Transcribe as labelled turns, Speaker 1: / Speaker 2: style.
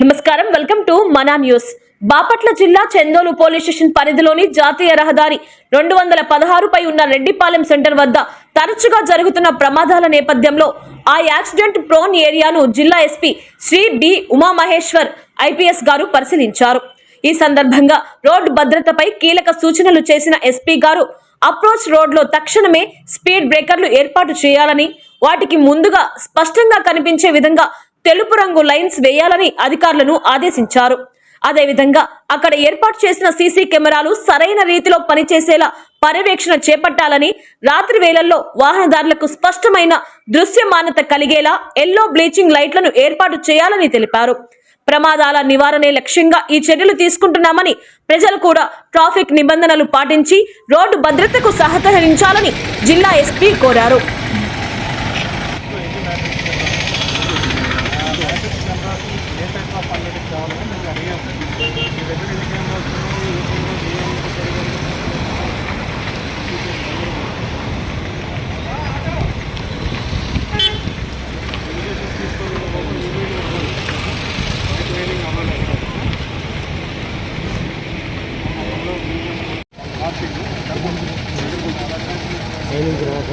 Speaker 1: నమస్కారం, welcome to మన news. Bapatla జిల్లా చందోలు పోలీస్ స్టేషన్ పరిధిలోని జాతీయ రహదారి 216 పై ఉన్న రెడ్డిపాలెం సెంటర్ వద్ద తరచుగా జరుగుతున్న ప్రమాదాల నేపథ్యంలో ఆ యాక్సిడెంట్ ప్రోన్ ఏరియాను జిల్లా SP Shri D Umamaheshwar IPS గారు పరిశీలించారు. ఈ సందర్భంగా రోడ్డు భద్రతపై కీలక సూచనలు చేసిన ఎస్పీ గారు అప్రోచ్ రోడ్లో తక్షణమే స్పీడ్ బ్రేకర్లు ఏర్పాటు చేయాలని, వాటికి ముందుగా స్పష్టంగా కనిపించే విధంగా తెలుపు రంగు లైన్స్ వేయాలని అధికారులను ఆదేశించారు. అదేవిధంగా అక్కడ ఏర్పాటు చేసిన సీసీ కెమెరాలు సరైన రీతిలో పనిచేసేలా పర్యవేక్షణ చేపట్టాలని, రాత్రి వేళల్లో వాహనదారులకు స్పష్టమైన దృశ్యమానత కలిగేలా ఎల్లో బ్లీచింగ్ లైట్లను ఏర్పాటు చేయాలని తెలిపారు. ప్రమాదాల నివారణే లక్ష్యంగా ఈ చర్యలు తీసుకుంటున్నామని, ప్రజలు కూడా ట్రాఫిక్ నిబంధనలు పాటించి రోడ్డు భద్రతకు సహకరించాలని జిల్లా ఎస్పీ కోరారు.
Speaker 2: ట్రైనింగ్ తర్వాత